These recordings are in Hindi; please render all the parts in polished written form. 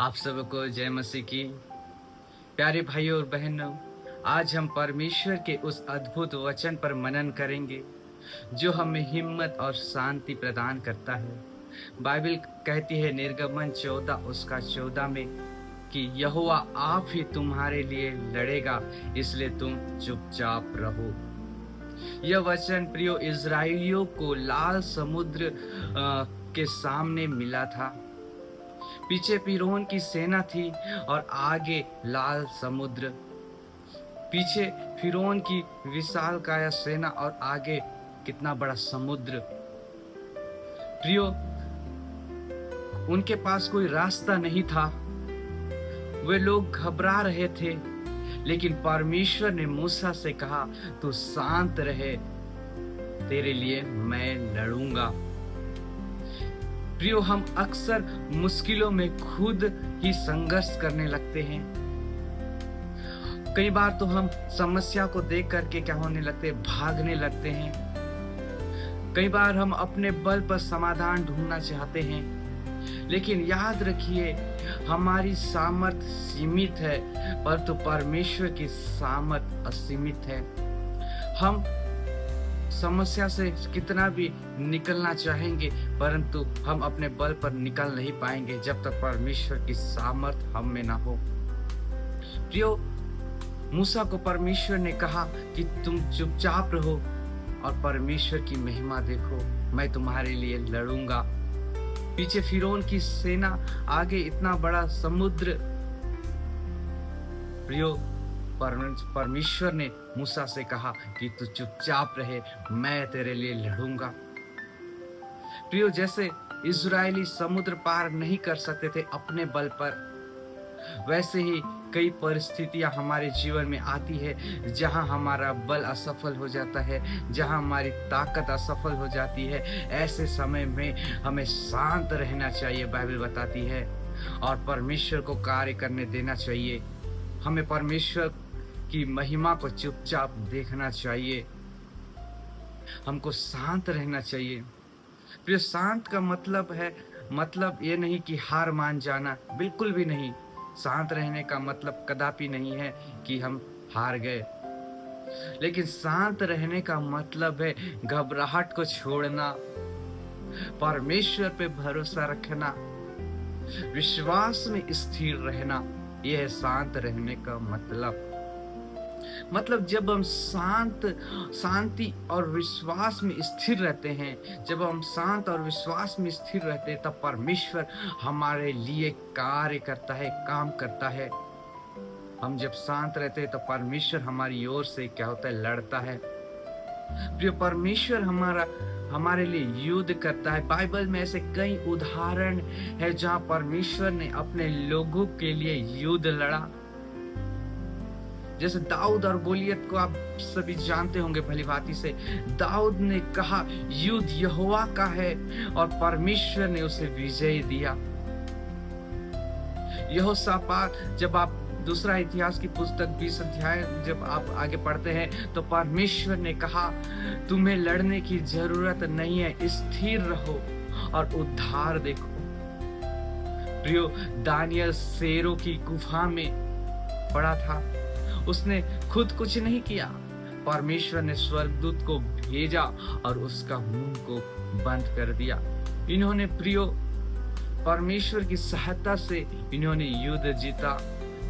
आप सबको जय मसीह की। प्यारे भाइयों और बहनों, आज हम परमेश्वर के उस अद्भुत वचन पर मनन करेंगे जो हमें हिम्मत और शांति प्रदान करता है। बाइबल कहती है निर्गमन 14 उसका 14 में कि यहोवा आप ही तुम्हारे लिए लड़ेगा, इसलिए तुम चुपचाप रहो। यह वचन प्रियो इज़राइलियों को लाल समुद्र के सामने मिला था। पीछे फिरौन की सेना थी और आगे लाल समुद्र। पीछे फिरौन की विशालकाय सेना और आगे कितना बड़ा समुद्र। प्रियो, उनके पास कोई रास्ता नहीं था। वे लोग घबरा रहे थे, लेकिन परमेश्वर ने मूसा से कहा, तू शांत रहे, तेरे लिए मैं लड़ूंगा। प्रियो, हम अक्सर मुश्किलों में खुद ही संघर्ष करने लगते हैं। कई बार तो हम समस्या को देख करके क्या होने लगते हैं, भागने लगते हैं। कई बार हम अपने बल पर समाधान ढूंढना चाहते हैं, लेकिन याद रखिए हमारी सामर्थ सीमित है, परंतु परमेश्वर की सामर्थ असीमित है। हम समस्या से कितना भी निकलना चाहेंगे, परंतु हम अपने बल पर निकल नहीं पाएंगे जब तक परमेश्वर की सामर्थ हम में ना हो। प्रियो, मूसा को परमेश्वर ने कहा कि तुम चुपचाप रहो और परमेश्वर की महिमा देखो, मैं तुम्हारे लिए लड़ूंगा। पीछे फिरौन की सेना, आगे इतना बड़ा समुद्र। प्रियो, परमेश्वर ने मूसा से कहा कि तू चुपचाप रहे, मैं तेरे लिए लड़ूंगा। प्रियो, जैसे इज़राइली समुद्र पार नहीं कर सकते थे अपने बल पर, वैसे ही कई परिस्थितियां हमारे जीवन में आती है जहां हमारा बल असफल हो जाता है, जहां हमारी ताकत असफल हो जाती है। ऐसे समय में हमें शांत रहना चाहिए, बाइबल बताती है, और परमेश्वर को कार्य करने देना चाहिए। हमें परमेश्वर की महिमा को चुपचाप देखना चाहिए। हमको शांत रहना चाहिए। प्रिय, शांत का मतलब ये नहीं कि हार मान जाना, बिल्कुल भी नहीं। शांत रहने का मतलब कदापि नहीं है कि हम हार गए, लेकिन शांत रहने का मतलब है घबराहट को छोड़ना, परमेश्वर पे भरोसा रखना, विश्वास में स्थिर रहना। यह है शांत रहने का मतलब जब हम शांति और विश्वास में स्थिर रहते हैं, जब हम शांत और विश्वास में स्थिर रहते हैं, तब परमेश्वर हमारे लिए कार्य करता है, काम करता है। हम जब शांत रहते हैं तो परमेश्वर हमारी ओर से क्या होता है, लड़ता है। प्रिय, परमेश्वर हमारे लिए युद्ध करता है। बाइबल में ऐसे कई उदाहरण है जहां परमेश्वर ने अपने लोगों के लिए युद्ध लड़ा। जैसे दाऊद और गोलियत को आप सभी जानते होंगे भली भांति से। दाऊद ने कहा युद्ध यहोवा का है, और परमेश्वर ने उसे विजय दिया। यहोशापात, जब आप दूसरा इतिहास की पुस्तक 20 अध्याय जब आप आगे पढ़ते हैं, तो परमेश्वर ने कहा तुम्हें लड़ने की जरूरत नहीं है, स्थिर रहो और उद्धार देखो। प्रियो, दानियल शेरों की गुफा में पड़ा था, उसने खुद कुछ नहीं किया, परमेश्वर ने स्वर्गदूत को भेजा और उसका मुंह को बंद कर दिया। इन्होंने प्रियो परमेश्वर की सहायता से इन्होंने युद्ध जीता,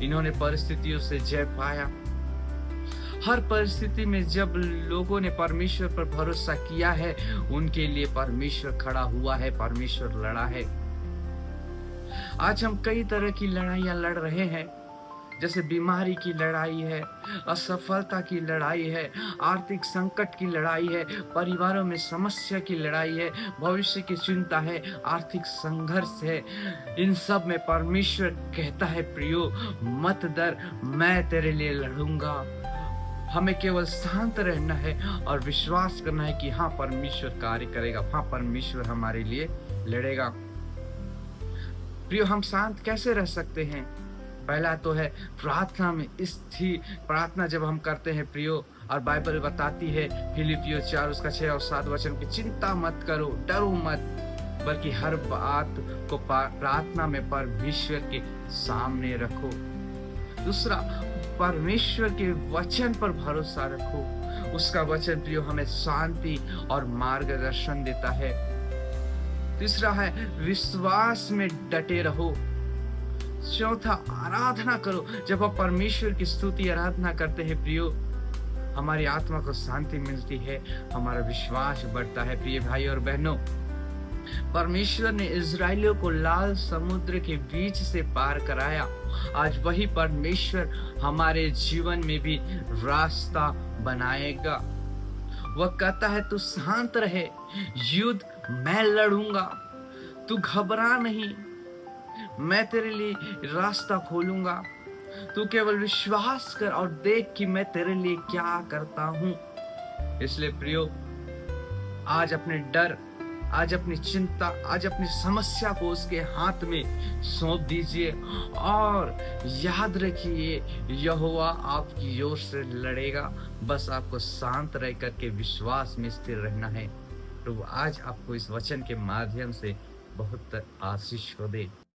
इन्होंने परिस्थितियों से जय पाया। हर परिस्थिति में जब लोगों ने परमेश्वर पर भरोसा किया है, उनके लिए परमेश्वर खड़ा हुआ है, परमेश्वर लड़ा है। आज हम कई तरह की लड़ाइयां लड़ रहे हैं, जैसे बीमारी की लड़ाई है, असफलता की लड़ाई है, आर्थिक संकट की लड़ाई है, परिवारों में समस्या की लड़ाई है, भविष्य की चिंता है, आर्थिक संघर्ष है। इन सब में परमेश्वर कहता है प्रियो मत डर, मैं तेरे लिए लड़ूंगा। हमें केवल शांत रहना है और विश्वास करना है कि हाँ, परमेश्वर कार्य करेगा, हाँ, परमेश्वर हमारे लिए लड़ेगा। प्रियो, हम शांत कैसे रह सकते हैं? पहला तो है प्रार्थना में स्थिर। प्रार्थना जब हम करते हैं प्रियो, और बाइबल बताती है फिलिपियो 4 उसका 6 और 7 वचन की चिंता मत करो, डरो मत, बल्कि हर बात को प्रार्थना में परमेश्वर के सामने रखो। दूसरा, परमेश्वर के वचन पर भरोसा रखो। उसका वचन प्रियो हमें शांति और मार्गदर्शन देता है। तीसरा है, विश्वास में डटे रहो। चौथा, आराधना करो। जब आप परमेश्वर की स्तुति आराधना करते हैं प्रियो, हमारी आत्मा को शांति मिलती है, हमारा विश्वास बढ़ता है। प्रिय भाई और बहनों, परमेश्वर ने इजरायलियों को लाल समुद्र के बीच से पार कराया। आज वही परमेश्वर हमारे जीवन में भी रास्ता बनाएगा। वह कहता है, तू शांत रहे, युद्ध मैं लड़ूंगा, तू घबरा नहीं, मैं तेरे लिए रास्ता खोलूंगा। तू केवल विश्वास कर और देख कि मैं तेरे लिए क्या करता हूं। इसलिए प्रियो, आज अपने डर, आज अपनी चिंता, आज अपनी समस्या को उसके हाथ में सौंप दीजिए और याद रखिए, यहोवा आपकी ओर से लड़ेगा। बस आपको शांत रह करके विश्वास में स्थिर रहना है। प्रभु आज आपको इस वचन के माध्यम से बहुत आशीष को दे।